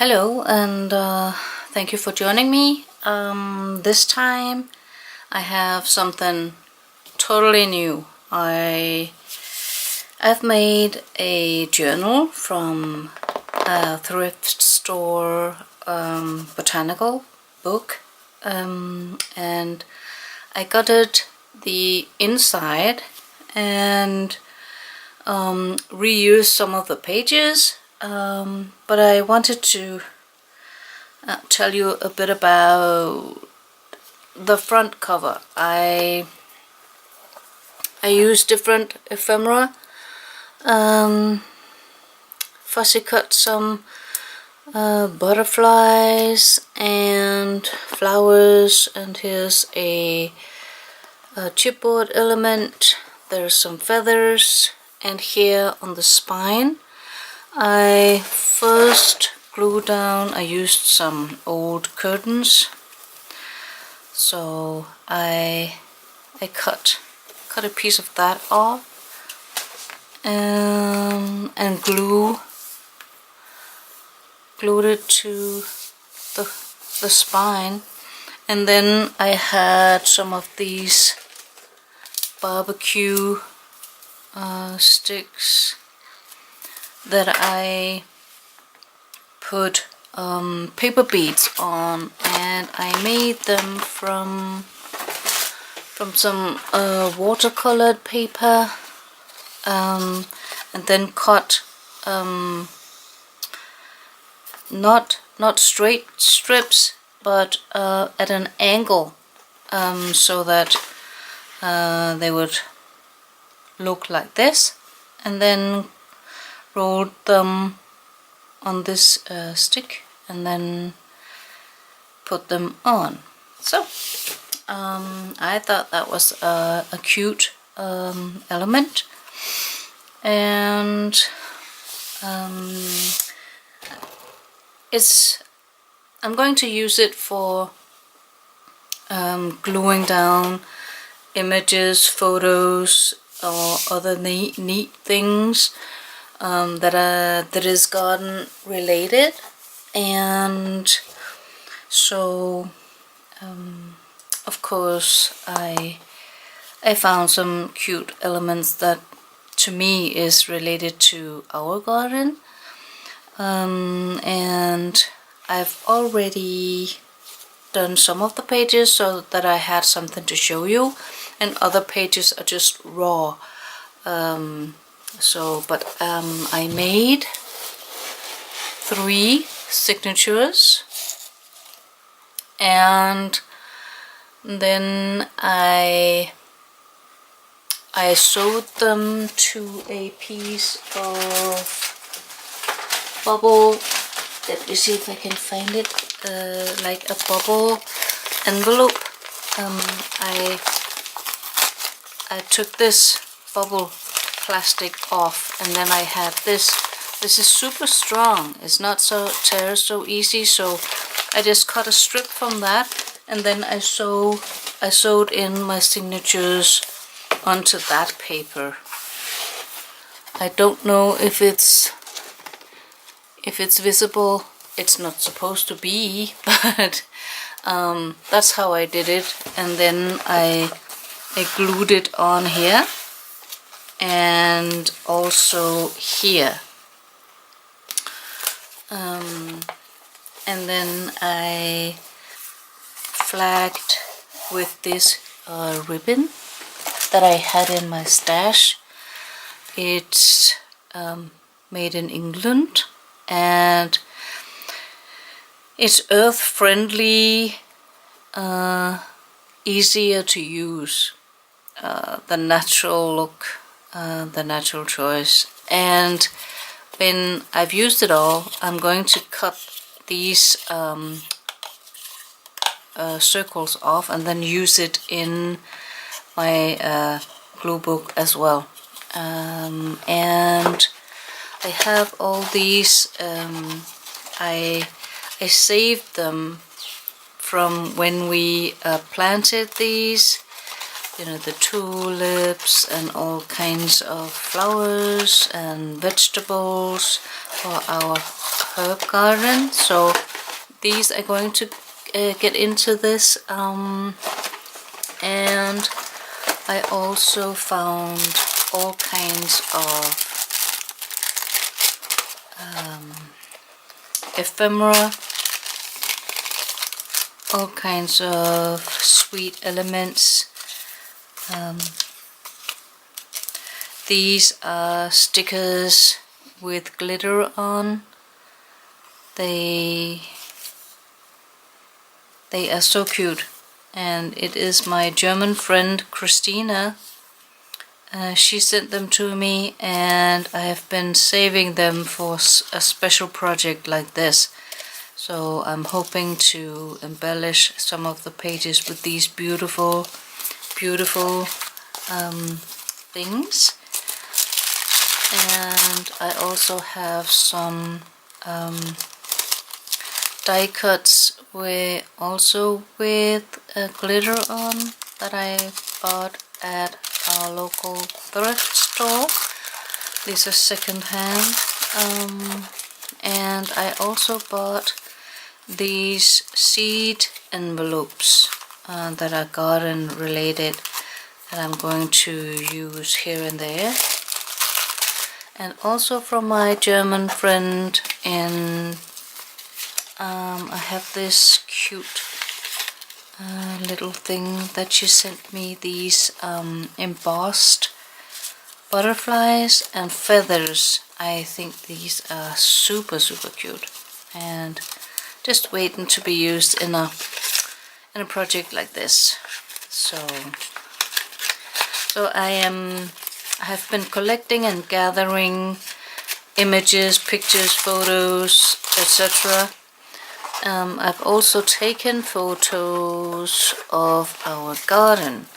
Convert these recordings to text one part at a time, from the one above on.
Hello, and thank you for joining me. This time I have something totally new. I've made a journal from a thrift store botanical book, and I gutted the inside and reused some of the pages. But I wanted to tell you a bit about the front cover. I used different ephemera, fussy cut some butterflies and flowers, and here's a chipboard element. There's some feathers, and here on the spine I first glued down, I used some old curtains, so I cut a piece of that off and glued it to the spine. And then I had some of these barbecue sticks that I put paper beads on, and I made them from some watercolored paper, and then cut not straight strips, but at an angle, so that they would look like this, and then rolled them on this stick and then put them on. So I thought that was a cute element, and I'm going to use it for gluing down images, photos, or other neat things that is garden related. And so of course I found some cute elements that to me is related to our garden, and I've already done some of the pages so that I had something to show you, and other pages are just raw. I made 3 signatures, and then I sewed them to a piece of bubble. Let me see if I can find it. Like a bubble envelope. I took this bubble plastic off, and then I had this. This is super strong. It's not so tears so easy, so I just cut a strip from that, and then I sewed in my signatures onto that paper. I don't know if it's visible. It's not supposed to be, but that's how I did it. And then I glued it on here, and also here, and then I flagged with this ribbon that I had in my stash. It's made in England, and it's earth friendly, easier to use, the natural look, the natural choice. And when I've used it all, I'm going to cut these circles off and then use it in my glue book as well. And I have all these. I saved them from when we planted these you know, the tulips and all kinds of flowers and vegetables for our herb garden. So these are going to get into this, and I also found all kinds of ephemera, all kinds of sweet elements. These are stickers with glitter on. They are so cute, and it is my German friend Christina. She sent them to me, and I have been saving them for a special project like this. So I'm hoping to embellish some of the pages with these beautiful, beautiful things. And I also have some die cuts with glitter on that I bought at our local thrift store. These are second-hand. And I also bought these seed envelopes that are garden related, that I'm going to use here and there. And also from my German friend in I have this cute little thing that she sent me, these embossed butterflies and feathers. I think these are super cute, and just waiting to be used in a project like this. So I have been collecting and gathering images, pictures, photos, etc. I've also taken photos of our garden,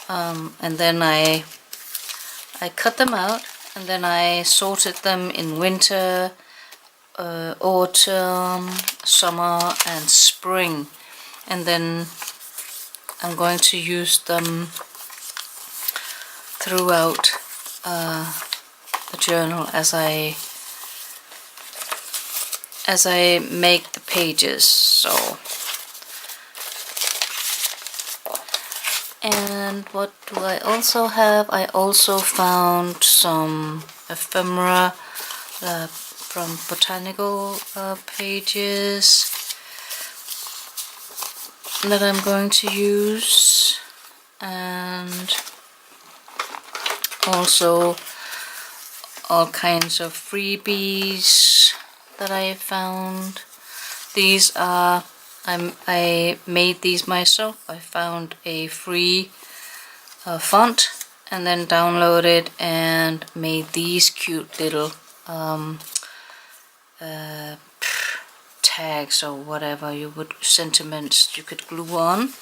and then I cut them out, and then I sorted them in winter, autumn, summer and spring, and then I'm going to use them throughout the journal as I make the pages. So, and what do I also have? I also found some ephemera from botanical pages that I'm going to use, and also all kinds of freebies that I found. These are, I made these myself. I found a free font and then downloaded and made these cute little tags or whatever sentiments you could glue on.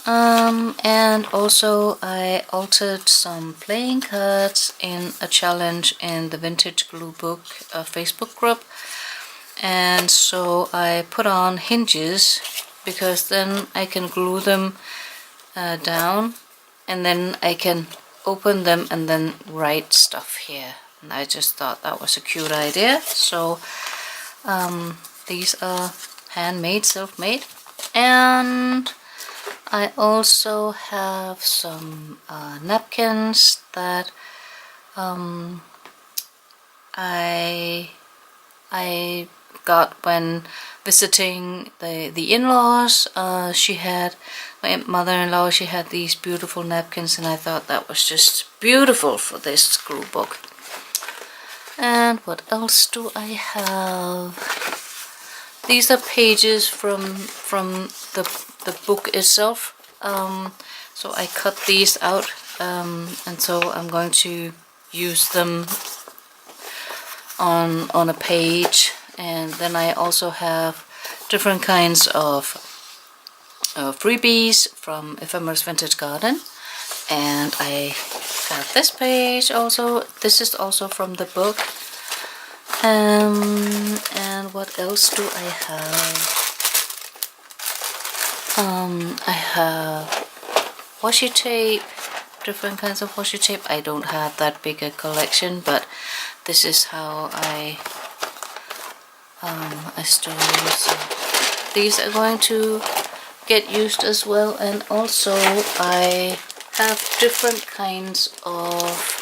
And also I altered some playing cards in a challenge in the Vintage Glue Book Facebook group, and so I put on hinges because then I can glue them down, and then I can open them and then write stuff here, and I just thought that was a cute idea. So these are handmade, self-made. And I also have some napkins that I got when visiting the in-laws. My mother-in-law, she had these beautiful napkins, and I thought that was just beautiful for this glue book. And what else do I have? These are pages from the book itself. So I cut these out, and so I'm going to use them on a page. And then I also have different kinds of freebies from Ephemeras Vintage Garden, and I got this page also. This is also from the book. And what else do I have? I have washi tape, different kinds of washi tape. I don't have that big a collection, but this is how I store these. So these are going to get used as well, and also I have different kinds of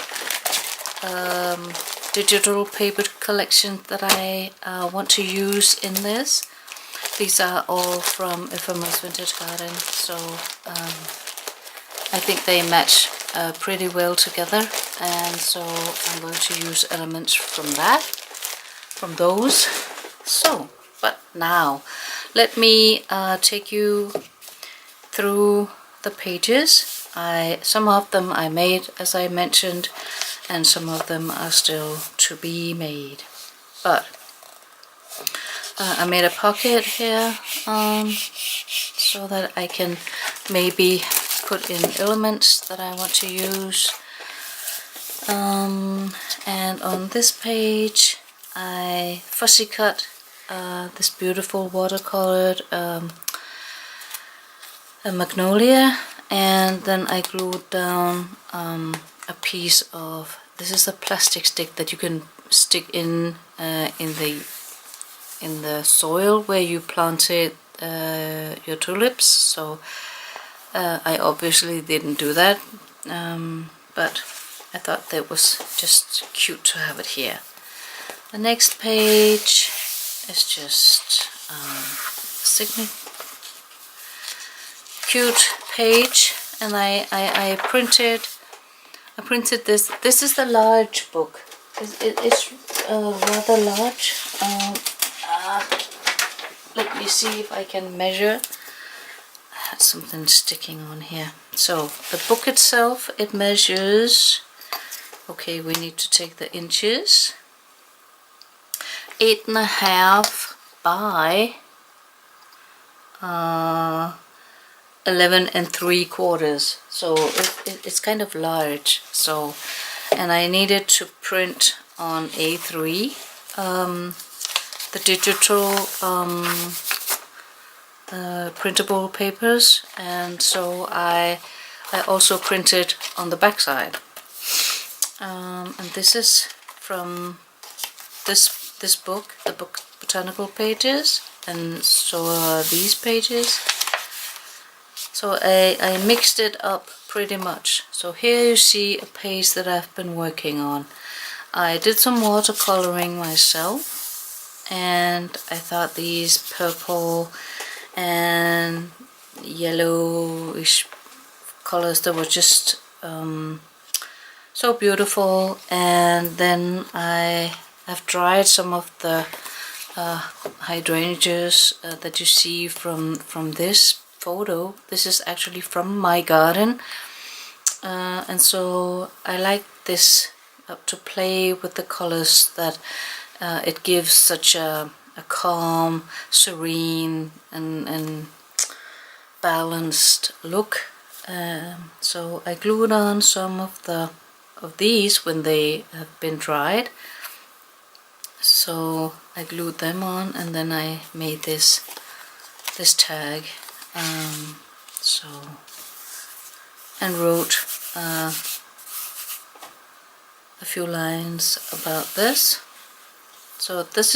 digital paper collection that I want to use in this. These are all from Ephemeras Vintage Garden, so I think they match pretty well together, and so I'm going to use elements from those. So, but now let me take you through the pages. Some of them I made, as I mentioned, and some of them are still to be made. But I made a pocket here so that I can maybe put in elements that I want to use. And on this page I fussy cut this beautiful watercolored a magnolia, and then I glued down a piece of, this is a plastic stick that you can stick in the soil where you planted your tulips. So I obviously didn't do that, but I thought that was just cute to have it here. The next page is just a cute page, and I printed this. This is the large book. It's rather large. Let me see if I can measure. I had something sticking on here. So the book itself, it measures, okay, we need to take the inches, 8.5 by 11 3/4. So it's kind of large. So, and I needed to print on A3 the digital printable papers, and so I also printed on the back side. And this is from this book, the book Botanical Pages, and so are these pages. So I mixed it up pretty much. So here you see a page that I've been working on. I did some watercoloring myself, and I thought these purple and yellowish colors that were just so beautiful. And then I have dried some of the hydrangeas that you see from this photo. This is actually from my garden, and so I like this to play with the colors, that it gives such a calm, serene and balanced look. So I glued on some of these when they have been dried. So I glued them on, and then I made this tag. So, and wrote a few lines about this. So this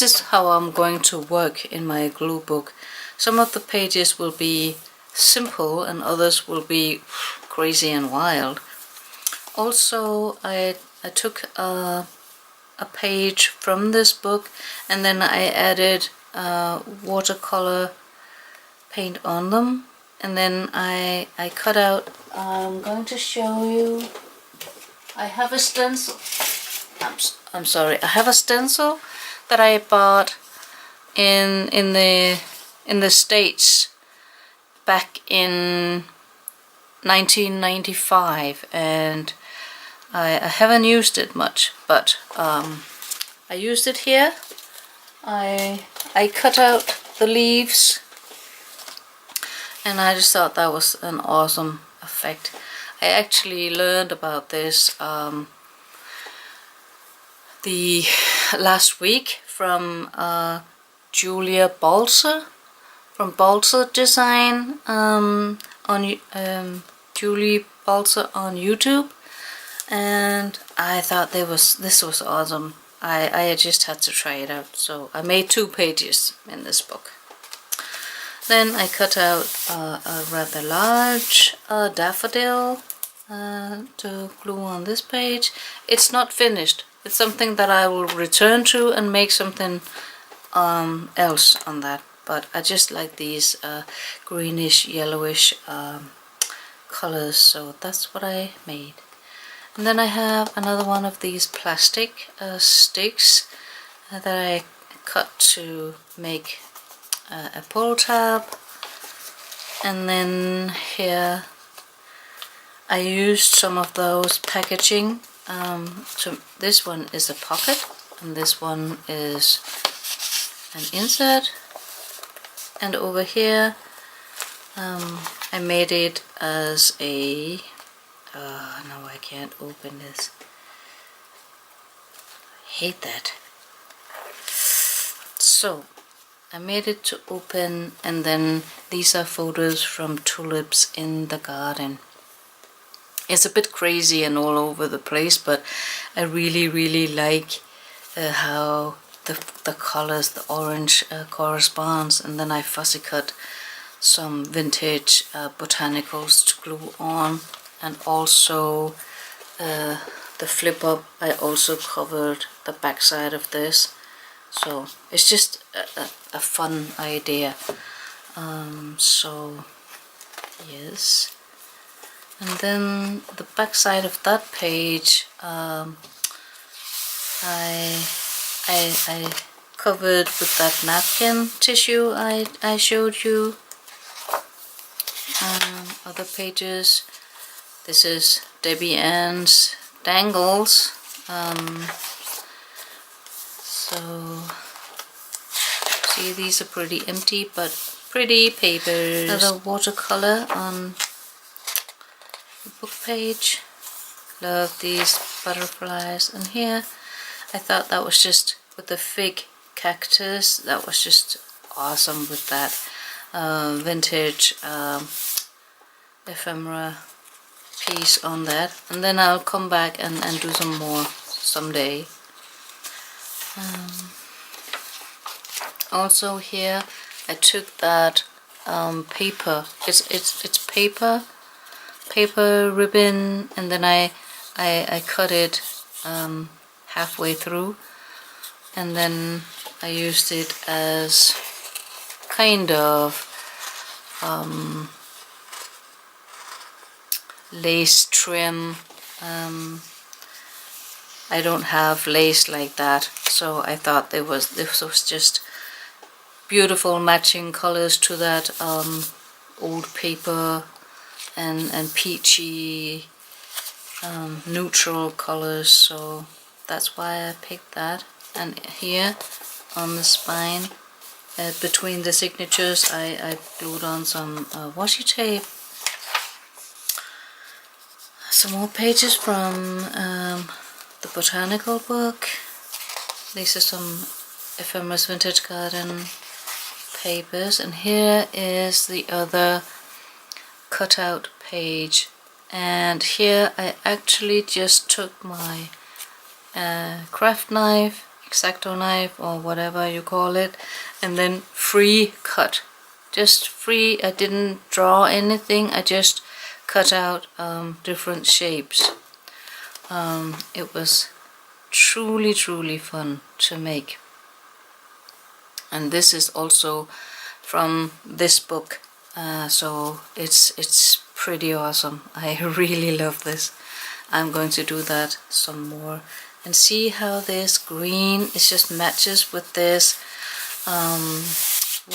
is how I'm going to work in my glue book. Some of the pages will be simple and others will be crazy and wild. Also, I took a page from this book, and then I added watercolor paint on them, and then I cut out, I'm going to show you, I have a stencil, I'm sorry, I have a stencil that I bought in the States back in 1995, and I haven't used it much, but I used it here. I cut out the leaves, and I just thought that was an awesome effect. I actually learned about this the last week from Julia Balser from Balzer Design on Julie Balzer on YouTube, and I thought this was awesome. I just had to try it out, so I made 2 pages in this book. Then I cut out a rather large daffodil to glue on this page. It's not finished. It's something that I will return to and make something else on that. But I just like these greenish, yellowish colors, so that's what I made. And then I have another one of these plastic sticks that I cut to make a pull tab. And then here I used some of those packaging. This one is a pocket, and this one is an insert. And over here I made it as a no, I can't open this. I hate that. So I made it to open, and then these are photos from tulips in the garden. It's a bit crazy and all over the place, but I really like how the colors, the orange corresponds. And then I fussy cut some vintage botanicals to glue on, and also the flip up, I also covered the back side of this. So it's just a fun idea. So yes, and then the back side of that page I covered with that napkin tissue I showed you. Other pages, this is Debbie Ann's dangles. So see, these are pretty empty but pretty papers. Another watercolor on the book page. Love these butterflies. And here I thought that was just with the fig cactus, that was just awesome with that vintage ephemera piece on that. And then I'll come back and do some more someday. Also here I took that paper, it's paper ribbon, and then I cut it halfway through, and then I used it as kind of lace trim. I don't have lace like that, so I thought this was just beautiful matching colors to that old paper and peachy neutral colors, so that's why I picked that. And here on the spine between the signatures I glued on some washi tape. Some more pages from the botanical book. These are some Ephemeras Vintage Garden papers, and here is the other cutout page. And here I actually just took my craft knife, X-Acto knife, or whatever you call it, and then free cut. Just free, I didn't draw anything, I just cut out different shapes. It was truly fun to make. And this is also from this book, so it's pretty awesome. I really love this. I'm going to do that some more. And see how this green, it just matches with this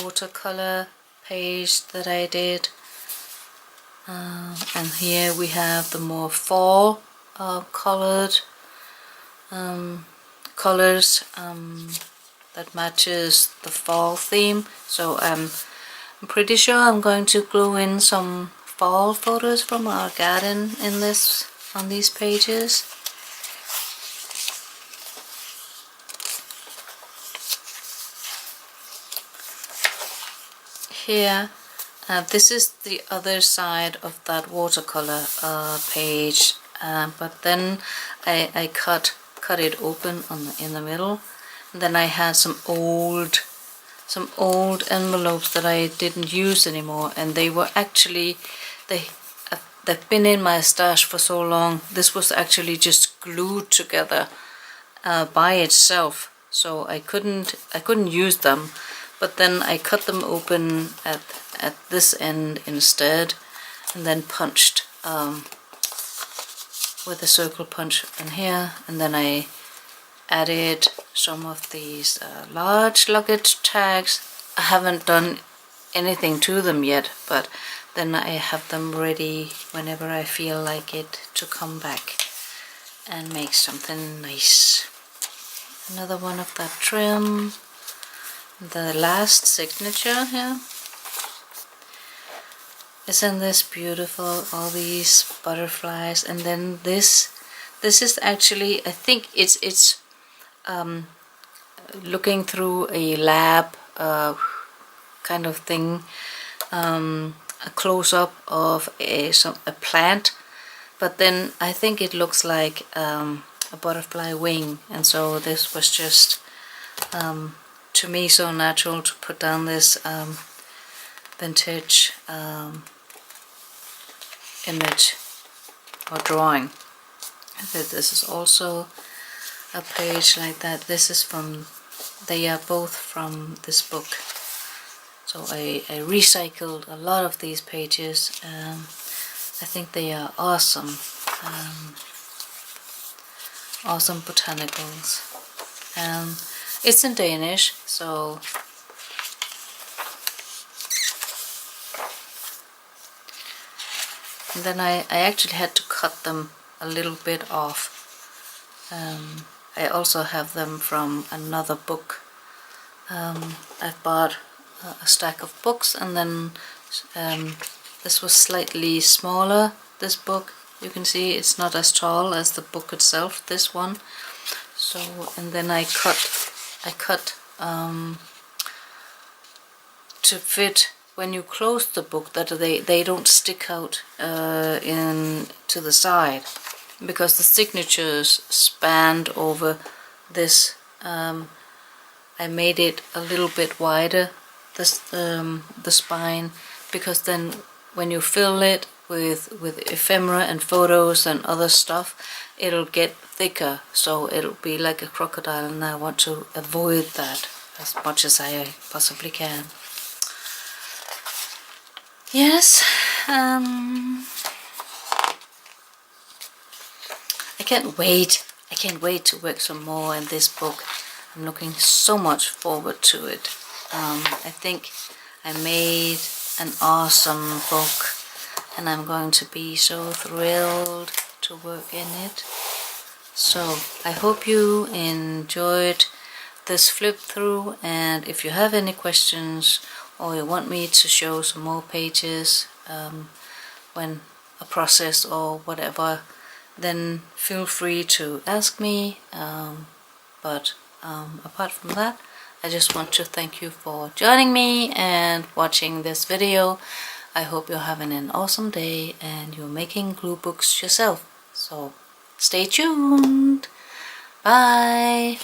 watercolor page that I did. And here we have the more fall colored colors that matches the fall theme. So I'm pretty sure I'm going to glue in some fall photos from our garden in this, on these pages. here, this is the other side of that watercolor page, but then I cut it open in the middle. And then I had some old envelopes that I didn't use anymore, and they were actually, they've been in my stash for so long. This was actually just glued together by itself, so I couldn't use them. But then I cut them open at this end instead, and then punched with a circle punch in here, and then I added some of these large luggage tags. I haven't done anything to them yet, but then I have them ready whenever I feel like it to come back and make something nice. Another one of that trim. The last signature here. Isn't this beautiful? All these butterflies, and then this is actually, I think it's looking through a lab kind of thing, a close-up of a plant, but then I think it looks like a butterfly wing, and so this was just to me so natural to put down this vintage image or drawing. This is also a page like that. This is from, they are both from this book. So I recycled a lot of these pages. I think they are awesome. Awesome botanicals. It's in Danish, so and then I actually had to cut them a little bit off. I also have them from another book. I bought a stack of books, and then this was slightly smaller, this book. You can see it's not as tall as the book itself, this one. So, and then I cut to fit when you close the book, that they don't stick out in to the side, because the signatures spanned over this. I made it a little bit wider, this the spine, because then when you fill it with ephemera and photos and other stuff, it'll get thicker, so it'll be like a crocodile, and I want to avoid that as much as I possibly can. Yes, I can't wait to work some more in this book. I'm looking so much forward to it. I think I made an awesome book, and I'm going to be so thrilled to work in it. So I hope you enjoyed this flip through, and if you have any questions or you want me to show some more pages when a process or whatever, then feel free to ask me. But apart from that, I just want to thank you for joining me and watching this video. I hope you're having an awesome day and you're making glue books yourself. So stay tuned. Bye.